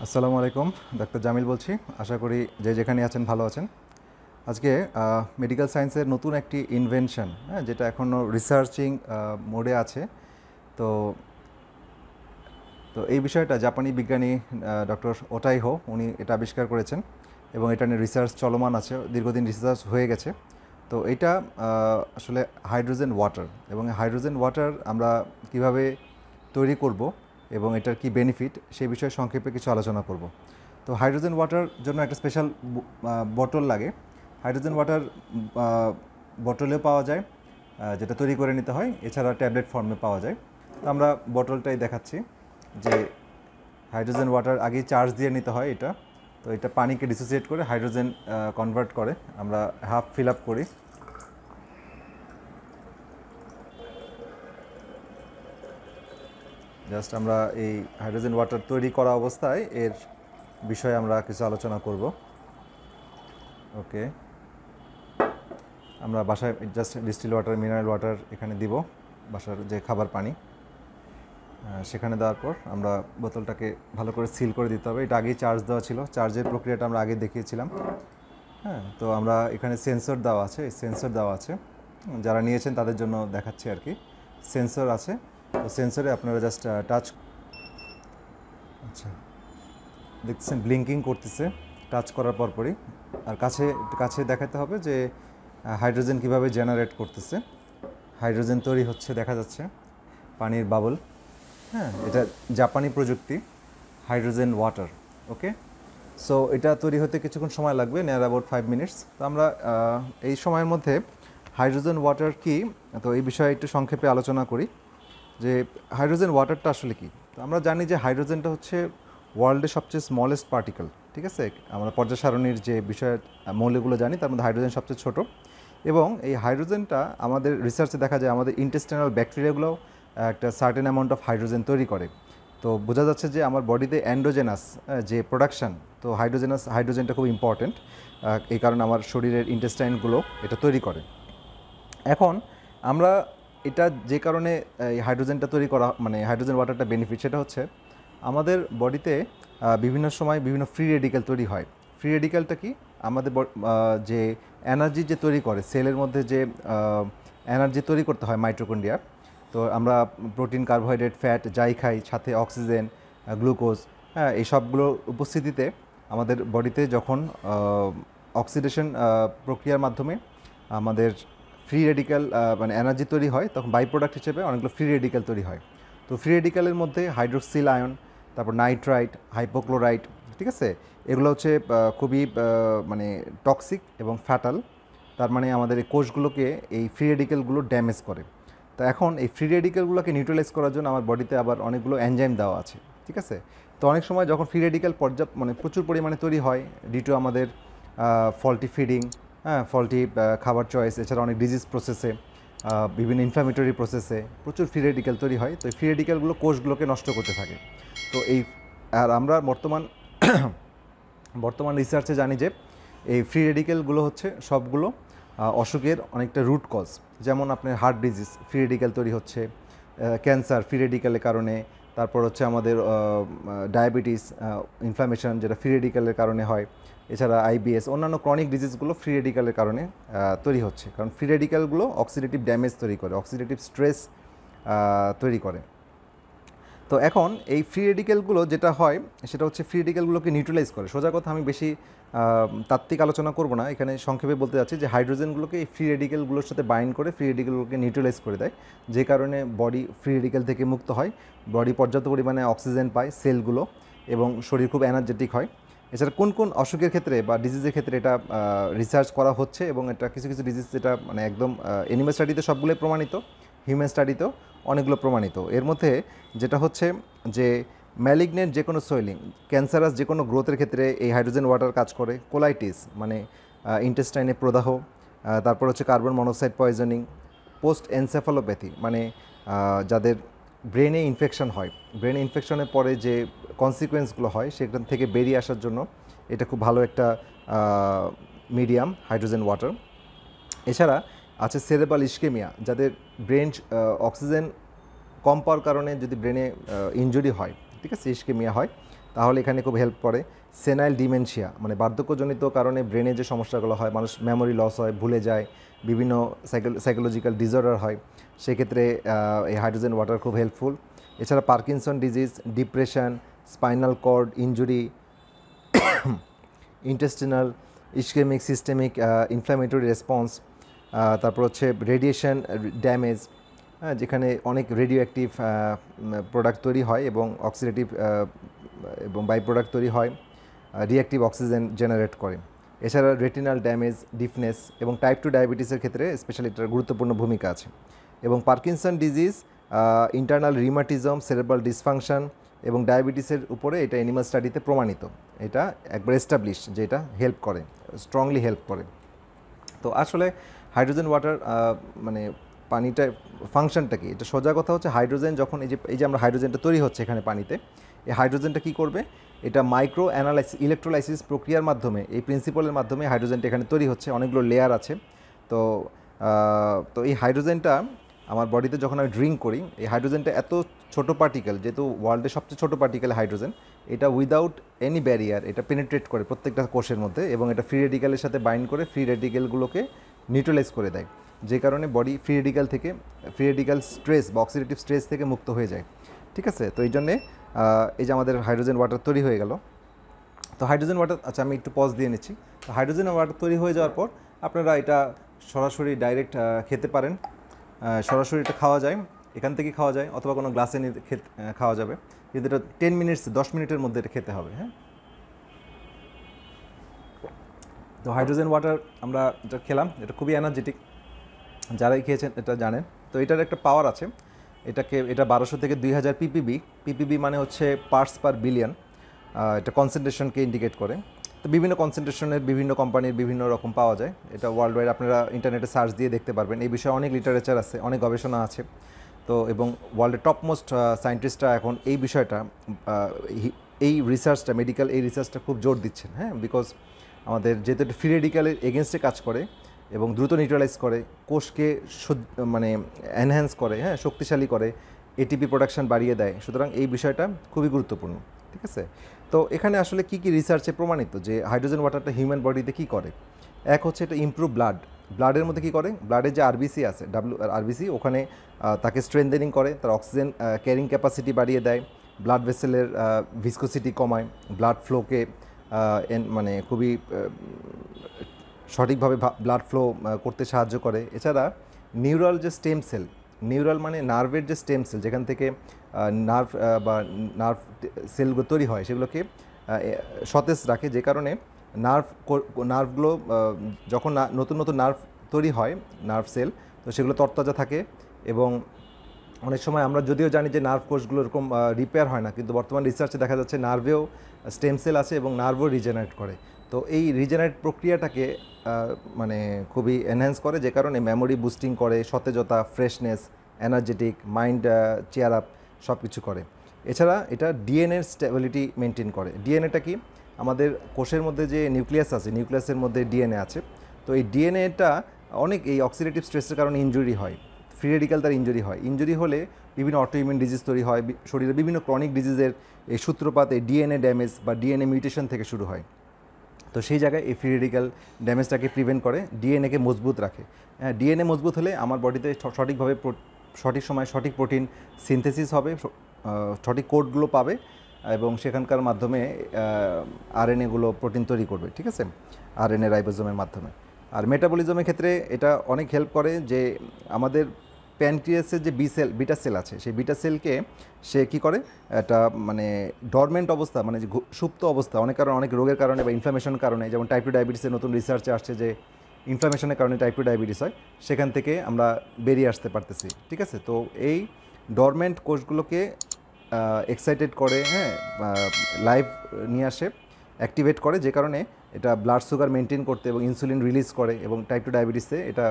আসসালামু আলাইকুম, ডাক্তার জামিল বলছি। আশা করি যে যেখানে আছেন ভালো আছেন। আজকে মেডিকেল সায়েন্সের নতুন একটি ইনভেনশন, যেটা এখনও রিসার্চিং মোডে আছে। তো তো এই বিষয়টা জাপানি বিজ্ঞানী ডক্টর ওটাইহো উনি এটা আবিষ্কার করেছেন এবং এটা নিয়ে রিসার্চ চলমান আছে, দীর্ঘদিন রিসার্চ হয়ে গেছে। তো এটা আসলে হাইড্রোজেন ওয়াটার, এবং হাইড্রোজেন ওয়াটার আমরা কিভাবে তৈরি করব এবং এটার কি বেনিফিট সেই বিষয়ে সংক্ষেপে কিছু আলোচনা করব। তো হাইড্রোজেন ওয়াটার জন্য একটা স্পেশাল বটল লাগে। হাইড্রোজেন ওয়াটার বটলেও পাওয়া যায়, যেটা তৈরি করে নিতে হয়, এছাড়া ট্যাবলেট ফর্মে পাওয়া যায়। তো আমরা বটলটাই দেখাচ্ছি যে হাইড্রোজেন ওয়াটার আগেই চার্জ দিয়ে নিতে হয় এটা। তো এটা পানিকে ডিসোসিয়েট করে হাইড্রোজেন কনভার্ট করে। আমরা হাফ ফিল আপ করি। জাস্ট আমরা এই হাইড্রোজেন ওয়াটার তৈরি করা অবস্থায় এর বিষয়ে আমরা কিছু আলোচনা করব। ওকে, আমরা বাসায় just distil water, mineral water এখানে দিব, বাসার যে খাবার পানি সেখানে দেওয়ার পর আমরা বোতলটাকে ভালো করে সিল করে দিতে হবে। এটা আগেই চার্জ দেওয়া ছিল, চার্জের প্রক্রিয়াটা আমরা আগে দেখিয়েছিলাম। হ্যাঁ, তো আমরা এখানে সেন্সর দেওয়া আছে, এই সেন্সর দেওয়া আছে, যারা নিয়েছেন তাদের জন্য দেখাচ্ছি আর কি। সেন্সর আছে, তো সেন্সরে আপনারা জাস্ট টাচ, আচ্ছা দেখতেছেন ব্লিঙ্কিং করতেছে টাচ করার পরপরই। আর কাছে কাছে দেখাতে হবে যে হাইড্রোজেন কিভাবে জেনারেট করতেছে, হাইড্রোজেন তৈরি হচ্ছে দেখা যাচ্ছে, পানির বাবল। হ্যাঁ, এটা জাপানি প্রযুক্তি, হাইড্রোজেন ওয়াটার। ওকে, সো এটা তৈরি হতে কিছুক্ষণ সময় লাগবে, নিয়ার অ্যাবাউট 5 মিনিটস। তো আমরা এই সময়ের মধ্যে হাইড্রোজেন ওয়াটার কি, তো এই বিষয়ে একটু সংক্ষেপে আলোচনা করি যে হাইড্রোজেন ওয়াটারটা আসলে কি। তো আমরা জানি যে হাইড্রোজেনটা হচ্ছে ওয়ার্ল্ডের সবচেয়ে স্মলেস্ট পার্টিকেল, ঠিক আছে। আমরা পর্যায় সারণীর যে বিষয়ের মৌলগুলো জানি তার মধ্যে হাইড্রোজেন সবচেয়ে ছোট, এবং এই হাইড্রোজেনটা আমাদের রিসার্চে দেখা যায় আমাদের ইন্টেস্টিনাল ব্যাকটেরিয়াগুলো একটা সার্টেন অ্যামাউন্ট অফ হাইড্রোজেন তৈরি করে। তো বোঝা যাচ্ছে যে আমার বডিতে অ্যান্ড্রোজেনাস যে প্রোডাকশান, তো হাইড্রোজেনটা খুব ইম্পর্ট্যান্ট, এই কারণে আমার শরীরের ইন্টেস্টাইনগুলো এটা তৈরি করে। এখন আমরা এটা যে কারণে এই হাইড্রোজেনটা তৈরি করা, মানে হাইড্রোজেন ওয়াটারটা বেনিফিট, সেটা হচ্ছে আমাদের বডিতে বিভিন্ন সময় বিভিন্ন ফ্রি রেডিক্যাল তৈরি হয়। ফ্রি রেডিক্যালটা কি, আমাদের যে এনার্জি যে তৈরি করে সেলের মধ্যে, যে এনার্জি তৈরি করতে হয় মাইটোকন্ড্রিয়া। তো আমরা প্রোটিন, কার্বোহাইড্রেট, ফ্যাট যাই খাই, সাথে অক্সিজেন, গ্লুকোজ, হ্যাঁ, এই সবগুলোর উপস্থিতিতে আমাদের বডিতে যখন অক্সিডেশন প্রক্রিয়ার মাধ্যমে আমাদের ফ্রি রেডিক্যাল মানে এনার্জি তৈরি হয়, তখন বাই প্রোডাক্ট হিসেবে অনেকগুলো ফ্রি রেডিক্যাল তৈরি হয়। তো ফ্রি রেডিক্যালের মধ্যে হাইড্রোক্সিল আয়ন, তারপর নাইট্রাইট, হাইপোক্লোরাইট, ঠিক আছে, এগুলো হচ্ছে খুবই মানে টক্সিক এবং ফ্যাটাল। তার মানে আমাদের এই কোষগুলোকে এই ফ্রি রেডিক্যালগুলো ড্যামেজ করে। তো এখন এই ফ্রি রেডিক্যালগুলোকে নিউট্রালাইজ করার জন্য আমার বডিতে আবার অনেকগুলো এনজাইম দেওয়া আছে, ঠিক আছে। তো অনেক সময় যখন ফ্রি রেডিক্যাল মানে প্রচুর পরিমাণে তৈরি হয় ডিউ টু আমাদের ফল্টি ফিডিং, হ্যাঁ, ফল্টি খাবার চয়েস, এছাড়া অনেক ডিজিজ প্রসেসে, বিভিন্ন ইনফ্ল্যামেটরি প্রসেসে প্রচুর ফ্রি রেডিক্যাল তৈরি হয়। তো এই ফ্রি রেডিক্যালগুলো কোষগুলোকে নষ্ট করতে থাকে। তো এই আর আমরা বর্তমান রিসার্চে জানি যে এই ফ্রি রেডিক্যালগুলো হচ্ছে সবগুলো অসুখের অনেকটা রুট কজ। যেমন আপনার হার্ট ডিজিজ, ফ্রি রেডিক্যাল তৈরি হচ্ছে, ক্যান্সার ফ্রি রেডিক্যালের কারণে, তারপর হচ্ছে আমাদের ডায়াবেটিস, ইনফ্লামেশন যেটা ফ্রি রেডিক্যালের কারণে হয়, এছাড়া আইবিএস, অন্যান্য ক্রনিক ডিজিজগুলো ফ্রি রেডিক্যালের কারণে তৈরি হচ্ছে। কারণ ফ্রি রেডিক্যালগুলো অক্সিডেটিভ ড্যামেজ তৈরি করে, অক্সিডেটিভ স্ট্রেস তৈরি করে। তো এখন এই ফ্রি রেডিক্যালগুলো যেটা হয় সেটা হচ্ছে ফ্রি রেডিক্যালগুলোকে নিউট্রালাইজ করে। সোজা কথা, আমি বেশি তাত্ত্বিক আলোচনা করব না, এখানে সংক্ষেপে বলতে যাচ্ছি যে হাইড্রোজেনগুলোকে এই ফ্রি রেডিক্যালগুলোর সাথে বাইন্ড করে ফ্রি রেডিক্যালগুলোকে নিউট্রালাইজ করে দেয়, যে কারণে বডি ফ্রি রেডিক্যাল থেকে মুক্ত হয়, বডি পর্যাপ্ত পরিমাণে অক্সিজেন পায় সেলগুলো, এবং শরীর খুব এনার্জেটিক হয়। এছাড়া কোন কোন অসুখের ক্ষেত্রে বা ডিজিজের ক্ষেত্রে এটা রিসার্চ করা হচ্ছে, এবং এটা কিছু কিছু ডিজিজ যেটা মানে একদম অ্যানিমাল স্টাডিতে সবগুলোই প্রমাণিত, হিউম্যান স্টাডিতেও অনেকগুলো প্রমাণিত। এর মধ্যে যেটা হচ্ছে যে ম্যালিগনেন্ট যে কোনো সোয়েলিং, ক্যান্সারাস যে কোনো গ্রোথের ক্ষেত্রে এই হাইড্রোজেন ওয়াটার কাজ করে। কোলাইটিস মানে ইন্টেস্টাইনে প্রদাহ, তারপর হচ্ছে carbon monoxide poisoning, post encephalopathy মানে যাদের ব্রেনে ইনফেকশন হয়, ব্রেন ইনফেকশনের পরে যে কনসিকুয়েন্সগুলো হয় সেখান থেকে বেরিয়ে আসার জন্য এটা খুব ভালো একটা মিডিয়াম হাইড্রোজেন ওয়াটার। এছাড়া আছে সেরেব্রাল ইস্কেমিয়া, যাদের ব্রেন অক্সিজেন কম পাওয়ার কারণে যদি ব্রেনে ইনজুরি হয়, ঠিক আছে, ইস্কেমিয়া হয়, তাহলে এখানে খুব হেল্প করে। সেনাইল ডিমেনশিয়া মানে বার্ধক্যজনিত কারণে ব্রেনে যে সমস্যাগুলো হয়, মানুষ মেমোরি লস হয়, ভুলে যায়, বিভিন্ন সাইকোলজিক্যাল ডিসঅর্ডার হয়, সেক্ষেত্রে এই হাইড্রোজেন ওয়াটার খুব হেল্পফুল। এছাড়া Parkinson disease, depression, spinal cord injury, intestinal, ischaemic, systemic inflammatory response, তারপর হচ্ছে রেডিয়েশন ড্যামেজ, হ্যাঁ, যেখানে অনেক রেডিও অ্যাক্টিভ প্রোডাক্ট তৈরি হয় এবং অক্সিডেটিভ এবং বাই প্রোডাক্ট তৈরি হয়, রিঅ্যাক্টিভ অক্সিজেন জেনারেট করে। এছাড়া রেটিনাল ড্যামেজ, ডিফনেস এবং টাইপ 2 ডায়াবেটিসের ক্ষেত্রে স্পেশালি এটার গুরুত্বপূর্ণ ভূমিকা আছে। এবং Parkinson disease, internal rheumatism, cerebral dysfunction এবং ডায়াবেটিসের উপরে এটা অ্যানিমাল স্টাডিতে প্রমাণিত, এটা একবার এস্টাবলিশ যে এটা হেল্প করে, স্ট্রংলি হেল্প করে। তো আসলে হাইড্রোজেন ওয়াটার মানে পানিটা ফাংশনটা কি, এটা সোজা কথা হচ্ছে হাইড্রোজেন যখন এই যে আমরা হাইড্রোজেনটা তৈরি হচ্ছে এখানে পানিতে, এই হাইড্রোজেনটা কী করবে, এটা মাইক্রো অ্যানালাইসিস ইলেকট্রোলাইসিস প্রক্রিয়ার মাধ্যমে, এই প্রিন্সিপালের মাধ্যমে হাইড্রোজেনটা এখানে তৈরি হচ্ছে, অনেকগুলো লেয়ার আছে। তো তো এই হাইড্রোজেনটা আমার বডিতে যখন আমি ড্রিঙ্ক করি, এই হাইড্রোজেনটা এত ছোটো পার্টিকেল, যেহেতু ওয়ার্ল্ডের সবচেয়ে ছোটো পার্টিকেল হাইড্রোজেন, এটা উইদাউট এনি ব্যারিয়ার এটা পেনিট্রেট করে প্রত্যেকটা কোষের মধ্যে এবং এটা ফ্রি রেডিক্যালের সাথে বাইন্ড করে ফ্রি রেডিক্যালগুলোকে নিউট্রালাইজ করে দেয়, যে কারণে বডি ফ্রি রেডিক্যাল স্ট্রেস বা অক্সিডেটিভ স্ট্রেস থেকে মুক্ত হয়ে যায়। ঠিক আছে, তো এই জন্যে এই যে আমাদের হাইড্রোজেন ওয়াটার তৈরি হয়ে গেল। তো হাইড্রোজেন ওয়াটার, আচ্ছা আমি একটু পজ দিয়ে নিচ্ছি। তো হাইড্রোজেন ওয়াটার তৈরি হয়ে যাওয়ার পর আপনারা এটা সরাসরি ডাইরেক্ট খেতে পারেন, সরাসরি এটা খাওয়া যায়, এখান থেকে খাওয়া যায় অথবা কোনো গ্লাসে নিয়ে খাওয়া যাবে, কিন্তু এটা 10 মিনিটের মধ্যে এটা খেতে হবে। হ্যাঁ, তো হাইড্রোজেন ওয়াটার আমরা এটা খেলাম, এটা খুবই এনার্জেটিক, যারাই খেয়েছেন এটা জানেন। তো এটার একটা পাওয়ার আছে, এটা 1200 থেকে 2000 পিপিবি মানে হচ্ছে পার্টস পার বিলিয়ন, এটা কনসেন্ট্রেশনকে ইন্ডিকেট করে। তো বিভিন্ন কনসেন্ট্রেশনের বিভিন্ন কোম্পানির বিভিন্ন রকম পাওয়া যায়, এটা ওয়ার্ল্ড ওয়াইড আপনারা ইন্টারনেটে সার্চ দিয়ে দেখতে পারবেন, এই বিষয়ে অনেক লিটারেচার আছে, অনেক গবেষণা আছে। তো এবং ওয়ার্ল্ডের টপমোস্ট সায়েন্টিস্টরা এখন এই বিষয়টা, এই রিসার্চটা, মেডিকেল এই রিসার্চটা খুব জোর দিচ্ছেন। হ্যাঁ, বিকজ আমাদের যেহেতু ফ্রি রেডিক্যালের এগেনস্টে কাজ করে এবং দ্রুত নিউট্রালাইজ করে, কোষকে মানে এনহ্যান্স করে, হ্যাঁ, শক্তিশালী করে, এটিপি প্রোডাকশন বাড়িয়ে দেয়, সুতরাং এই বিষয়টা খুবই গুরুত্বপূর্ণ। ঠিক আছে, তো এখানে আসলে কী কী রিসার্চে প্রমাণিত যে হাইড্রোজেন ওয়াটারটা হিউম্যান বডিতে কী করে। এক হচ্ছে এটা ইমপ্রুভ ব্লাডের মধ্যে কী করে, ব্লাডের যে আরবিসি আছে, আরবিসি, ওখানে তাকে স্ট্রেনথেনিং করে, তার অক্সিজেন ক্যারিং ক্যাপাসিটি বাড়িয়ে দেয়, ব্লাড ভেসেলের ভিসকোসিটি কমায়, ব্লাড ফ্লোকে মানে খুবই সঠিকভাবে ব্লাড ফ্লো করতে সাহায্য করে। এছাড়া নিউরাল যে স্টেম সেল, নিউরাল মানে নার্ভের যে স্টেম সেল, যেখান থেকে নার্ভ সেলগুলো তৈরি হয়, সেগুলোকে সতেজ রাখে, যে কারণে নার্ভগুলো যখন নতুন নার্ভ তৈরি হয়, নার্ভ সেল, তো সেগুলো তরতাজা থাকে। এবং অনেক সময় আমরা যদিও জানি যে নার্ভ কোষগুলো এরকম রিপেয়ার হয় না, কিন্তু বর্তমান রিসার্চে দেখা যাচ্ছে নার্ভেও স্টেম সেল আছে এবং নার্ভও রিজেনারেট করে। তো এই রিজেনারেট প্রক্রিয়াটাকে মানে খুবই এনহ্যান্স করে, যে কারণে মেমোরি বুস্টিং করে, সতেজতা, freshness, energetic, mind chair up সব কিছু করে। এছাড়া এটা ডিএনএর স্টেবিলিটি মেনটেন করে। ডিএনএটা কি, আমাদের কোষের মধ্যে যে নিউক্লিয়াস আছে, নিউক্লিয়াসের মধ্যে ডিএনএ আছে। তো এই ডিএনএটা অনেক এই অক্সিডেটিভ স্ট্রেসের কারণে ইনজুরি হয়, ফ্রি রেডিক্যাল তার ইনজুরি হলে বিভিন্ন অটোইমিউন ডিজিজ তৈরি হয়, শরীরে বিভিন্ন ক্রনিক ডিজিজের এই সূত্রপাত এই ডিএনএ ড্যামেজ বা ডিএনএ মিউটেশন থেকে শুরু হয়। তো সেই জায়গায় এই ফ্রি রেডিক্যাল ড্যামেজটাকে প্রিভেন্ট করে, ডিএনএকে মজবুত রাখে। হ্যাঁ, ডিএনএ মজবুত হলে আমার বডিতে সঠিকভাবে সঠিক সময় সঠিক প্রোটিন সিনথেসিস হবে, সঠিক কোডগুলো পাবে এবং সেখানকার মাধ্যমে আরএনএগুলো প্রোটিন তৈরি করবে। ঠিক আছে, আরএনএ রাইবোজোমের মাধ্যমে। আর মেটাবলিজমের ক্ষেত্রে এটা অনেক হেল্প করে, যে আমাদের প্যানক্রিয়াসের যে বিটা সেল আছে, সেই বিটা সেলকে সে কী করে, একটা মানে ডরমেন্ট অবস্থা, মানে যে সুপ্ত অবস্থা, অনেক রোগের কারণে বা ইনফ্লামেশনের কারণে, যেমন টাইপ 2 ডায়াবেটিসের নতুন রিসার্চে আসছে যে ইনফ্লামেশনের কারণে টাইপ 2 ডায়াবেটিস হয়, সেখান থেকে আমরা বেরিয়ে আসতে পারতেছি। ঠিক আছে, তো এই ডরমেন্ট কোষগুলোকে এক্সাইটেড করে, হ্যাঁ, লাইভ নিয়ে আসে, অ্যাক্টিভেট করে, যে কারণে এটা ব্লাড সুগার মেনটেন করতে এবং ইনসুলিন রিলিজ করে, এবং টাইপ 2 ডায়াবেটিসে এটা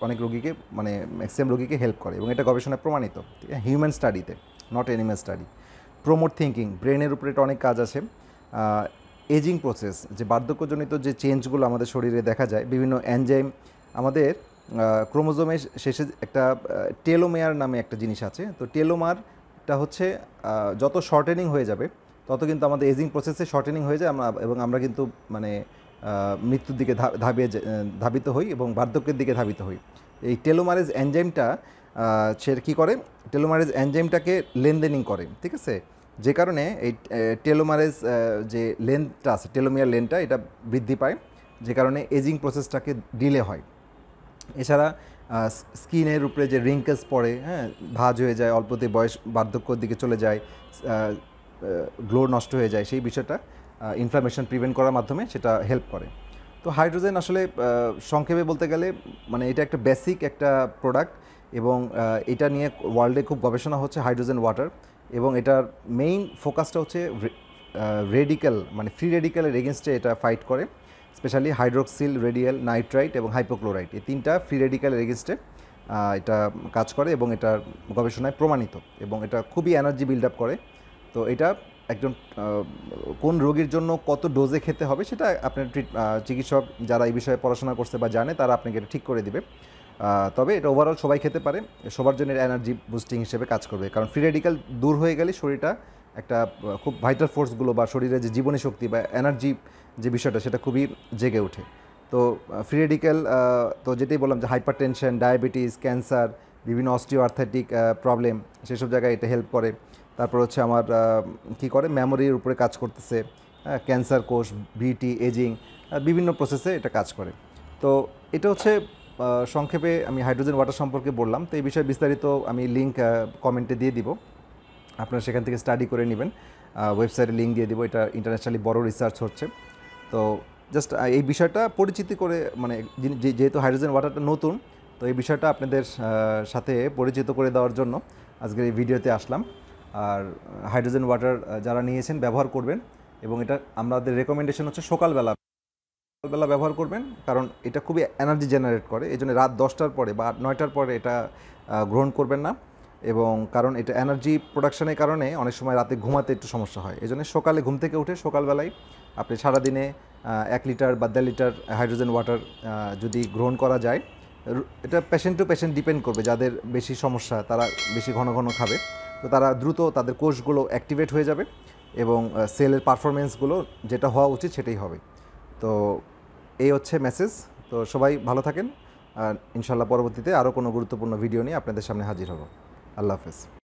অনেক রোগীকে, মানে ম্যাক্সিমাম রোগীকে হেল্প করে, এবং এটা গবেষণায় প্রমাণিত, ঠিক আছে, হিউম্যান স্টাডিতে, not animal study. Promote thinking, ব্রেনের উপরে এটা অনেক কাজ আছে। এজিং প্রসেস, যে বার্ধক্যজনিত যে চেঞ্জগুলো আমাদের শরীরে দেখা যায়, বিভিন্ন এনজাইম, আমাদের ক্রোমোজোমের শেষে একটা টেলোমেয়ার নামে একটা জিনিস আছে। তো টেলোমারটা হচ্ছে যত শর্টেনিং হয়ে যাবে তত কিন্তু আমাদের এজিং প্রসেসে শর্টেনিং হয়ে যায় এবং আমরা কিন্তু মানে মৃত্যুর দিকে ধাবিত হই এবং বার্ধক্যের দিকে ধাবিত হই। এই টেলোমারেজ এনজাইমটা সে কী করে, টেলোমারেজ এনজাইমটাকে লেনদেনিং করে, ঠিক আছে? যে কারণে এই টেলোমারেজ যে লেন্থটা আছে, টেলোমিয়ার লেন্থটা এটা বৃদ্ধি পায়, যে কারণে এজিং প্রসেসটাকে ডিলে হয়। এছাড়া স্কিনের উপরে যে রিঙ্কেলস পড়ে, হ্যাঁ, ভাঁজ হয়ে যায়, অল্পতে বয়স বার্ধক্যর দিকে চলে যায়, গ্লো নষ্ট হয়ে যায়, সেই বিষয়টা ইনফ্লামেশন প্রিভেন্ট করার মাধ্যমে সেটা হেল্প করে। তো হাইড্রোজেন আসলে সংক্ষেপে বলতে গেলে মানে এটা একটা বেসিক একটা প্রোডাক্ট এবং এটা নিয়ে ওয়ার্ল্ডে খুব গবেষণা হচ্ছে হাইড্রোজেন ওয়াটার, এবং এটার মেইন ফোকাসটা হচ্ছে রেডিক্যাল মানে ফ্রি রেডিক্যালের এগেনস্টে এটা ফাইট করে, স্পেশালি হাইড্রোক্সিল, রেডিয়াল, নাইট্রাইট এবং হাইপোক্লোরাইট, এই তিনটা ফ্রি রেডিক্যালের এগেনস্টে এটা কাজ করে এবং এটা গবেষণায় প্রমাণিত, এবং এটা খুবই এনার্জি বিল্ড আপ করে। তো এটা একজন কোন রোগীর জন্য কত ডোজে খেতে হবে সেটা আপনার চিকিৎসক যারা এই বিষয়ে পড়াশোনা করছে বা জানে তারা আপনাকে এটা ঠিক করে দিবে। তবে এটা ওভারঅল সবাই খেতে পারে, সবার জন্য এনার্জি বুস্টিং হিসেবে কাজ করবে, কারণ ফ্রি রেডিক্যাল দূর হয়ে গেলে শরীরটা একটা খুব ভাইটাল ফোর্সগুলো বা শরীরের যে জীবনী শক্তি বা এনার্জি যে বিষয়টা সেটা খুবই জেগে ওঠে। তো ফ্রি রেডিক্যাল তো যেটাই বললাম যে হাইপার টেনশন, ডায়াবেটিস, ক্যান্সার, বিভিন্ন অস্টিও আর্থাইটিক প্রবলেম, সেসব জায়গায় এটা হেল্প করে। তারপর হচ্ছে আমার কী করে, মেমোরির উপরে কাজ করতেছে, ক্যান্সার কোষ, বিটি, এজিং, বিভিন্ন প্রসেসে এটা কাজ করে। তো এটা হচ্ছে সংক্ষেপে আমি হাইড্রোজেন ওয়াটার সম্পর্কে বললাম। তো এই বিষয়ে বিস্তারিত আমি লিঙ্ক কমেন্টে দিয়ে দিব, আপনারা সেখান থেকে স্টাডি করে নেবেন, ওয়েবসাইটে লিঙ্ক দিয়ে দিব। এটা ইন্টারন্যাশনালি বড় রিসার্চ হচ্ছে। তো জাস্ট এই বিষয়টা পরিচিতি করে, মানে যেহেতু হাইড্রোজেন ওয়াটারটা নতুন, তো এই বিষয়টা আপনাদের সাথে পরিচিত করে দেওয়ার জন্য আজকের এই ভিডিওতে আসলাম। আর হাইড্রোজেন ওয়াটার যারা নিয়েছেন ব্যবহার করবেন, এবং এটা আমাদের রেকমেন্ডেশন হচ্ছে সকালবেলা ব্যবহার করবেন, কারণ এটা খুবই এনার্জি জেনারেট করে। এই জন্য রাত 10টার পরে বা 9টার পরে এটা গ্রহণ করবেন না, এবং কারণ এটা এনার্জি প্রোডাকশনের কারণে অনেক সময় রাতে ঘুমাতে একটু সমস্যা হয়। এই জন্য সকালে ঘুম থেকে উঠে সকালবেলায় আপনি সারাদিনে 1 লিটার বা 1.5 লিটার হাইড্রোজেন ওয়াটার যদি গ্রহণ করা যায়, এটা পেশেন্ট টু পেশেন্ট ডিপেন্ড করবে, যাদের বেশি সমস্যা তারা বেশি ঘন ঘন খাবে, তো তারা দ্রুত তাদের কোষগুলো অ্যাক্টিভেট হয়ে যাবে এবং সেলের পারফরমেন্সগুলো যেটা হওয়া উচিত সেটাই হবে। তো এই হচ্ছে মেসেজ। তো সবাই ভালো থাকেন, আর ইনশাল্লাহ পরবর্তীতে আরও কোনো গুরুত্বপূর্ণ ভিডিও নিয়ে আপনাদের সামনে হাজির হব। আল্লাহ হাফেজ।